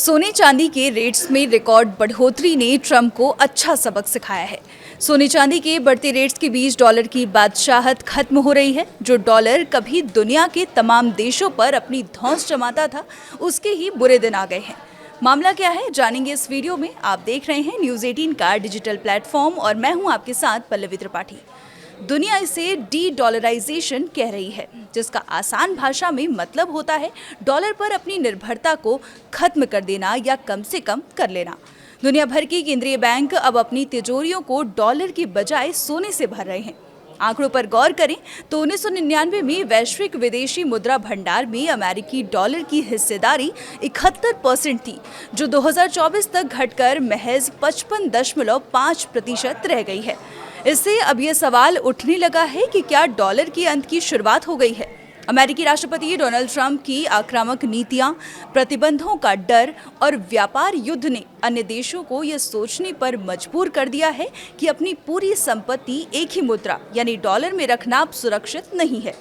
सोने चांदी के रेट्स में रिकॉर्ड बढ़ोतरी ने ट्रंप को अच्छा सबक सिखाया है। सोने चांदी के बढ़ते रेट्स के बीच डॉलर की बादशाहत खत्म हो रही है। जो डॉलर कभी दुनिया के तमाम देशों पर अपनी धौंस जमाता था, उसके ही बुरे दिन आ गए हैं। मामला क्या है, जानेंगे इस वीडियो में। आप देख रहे हैं न्यूज़ 18 का डिजिटल प्लेटफॉर्म और मैं हूं आपके साथ पल्लवी त्रिपाठी। दुनिया इसे डी डॉलराइजेशन कह रही है, जिसका आसान भाषा में मतलब होता है डॉलर पर अपनी निर्भरता को खत्म कर देना या कम से कम कर लेना। दुनिया भर के केंद्रीय बैंक अब अपनी तिजोरियों को डॉलर के बजाय सोने से भर रहे हैं। आंकड़ों पर गौर करें तो 1999 में वैश्विक विदेशी मुद्रा भंडार में अमेरिकी डॉलर की हिस्सेदारी 71% थी, जो 2024 तक घटकर महज 55.5% रह गई है। इससे अब ये सवाल उठने लगा है कि क्या डॉलर के अंत की शुरुआत हो गई है। अमेरिकी राष्ट्रपति डोनाल्ड ट्रंप की आक्रामक नीतियां, प्रतिबंधों का डर और व्यापार युद्ध ने अन्य देशों को यह सोचने पर मजबूर कर दिया है कि अपनी पूरी संपत्ति एक ही मुद्रा यानी डॉलर में रखना अब सुरक्षित नहीं है।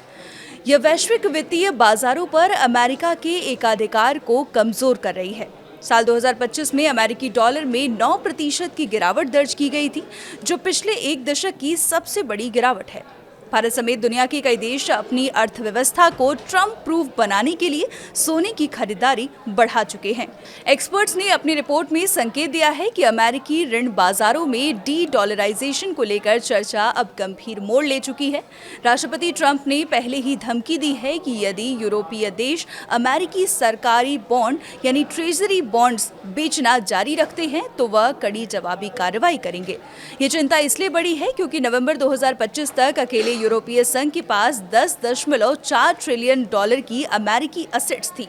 यह वैश्विक वित्तीय बाजारों पर अमेरिका के एकाधिकार को कमजोर कर रही है। साल 2025 में अमेरिकी डॉलर में 9% की गिरावट दर्ज की गई थी, जो पिछले एक दशक की सबसे बड़ी गिरावट है। भारत समेत दुनिया के कई देश अपनी अर्थव्यवस्था को ट्रंप प्रूफ बनाने के लिए सोने की खरीदारी बढ़ा चुके हैं। एक्सपर्ट्स ने अपनी रिपोर्ट में संकेत दिया है कि अमेरिकी ऋण बाजारों में डी डॉलराइजेशन को लेकर चर्चा अब गंभीर मोड़ ले चुकी है। राष्ट्रपति ट्रंप ने पहले ही धमकी दी है कि यदि यूरोपीय देश अमेरिकी सरकारी बॉन्ड यानी ट्रेजरी बॉन्ड्स बेचना जारी रखते हैं तो वह कड़ी जवाबी कार्रवाई करेंगे। ये चिंता इसलिए बढ़ी है क्योंकि नवंबर 2025 तक अकेले यूरोपीय संघ के पास 10.4 ट्रिलियन डॉलर की अमेरिकी असेट्स थी।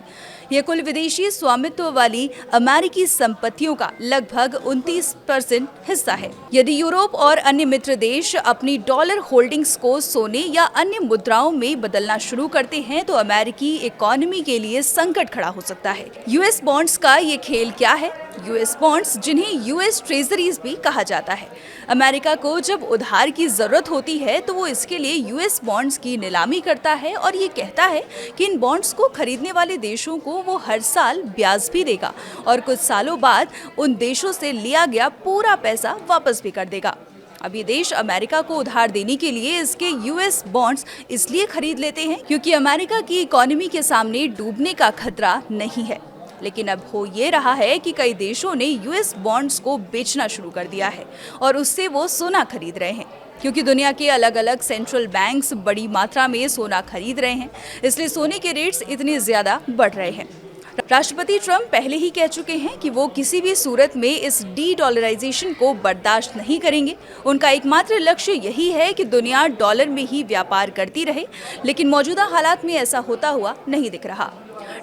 यह कुल विदेशी स्वामित्व वाली अमेरिकी संपत्तियों का लगभग 29% हिस्सा है। यदि यूरोप और अन्य मित्र देश अपनी डॉलर होल्डिंग्स को सोने या अन्य मुद्राओं में बदलना शुरू करते हैं तो अमेरिकी इकोनॉमी के लिए संकट खड़ा हो सकता है। यूएस बॉन्ड्स का ये खेल क्या है? यूएस बॉन्ड्स, जिन्हें यूएस ट्रेजरीज भी कहा जाता है, अमेरिका को जब उधार की जरूरत होती है तो वो इसके लिए यूएस बॉन्ड्स की नीलामी करता है और ये कहता है कि इन बॉन्ड्स को खरीदने वाले देशों को वो हर साल ब्याज भी देगा और कुछ सालों बाद उन देशों से लिया गया पूरा पैसा वापस भी कर देगा। अब ये देश अमेरिका को उधार देने के लिए इसके यूएस बॉन्ड्स इसलिए खरीद लेते हैं क्योंकि अमेरिका की इकोनॉमी के सामने डूबने का खतरा नहीं है। लेकिन अब हो ये रहा है कि कई देशों ने यूएस बॉन्ड्स को बेचना शुरू कर दिया है और उससे वो सोना खरीद रहे हैं। क्योंकि दुनिया के अलग अलग सेंट्रल बैंक्स बड़ी मात्रा में सोना खरीद रहे हैं, इसलिए सोने के रेट्स इतने ज्यादा बढ़ रहे हैं। राष्ट्रपति ट्रंप पहले ही कह चुके हैं कि वो किसी भी सूरत में इस डी डॉलराइजेशन को बर्दाश्त नहीं करेंगे। उनका एकमात्र लक्ष्य यही है कि दुनिया डॉलर में ही व्यापार करती रहे, लेकिन मौजूदा हालात में ऐसा होता हुआ नहीं दिख रहा।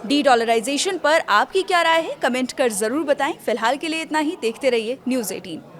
डी डॉलराइजेशन पर आपकी क्या राय है? कमेंट कर जरूर बताएं। फिलहाल के लिए इतना ही। देखते रहिए न्यूज़ 18।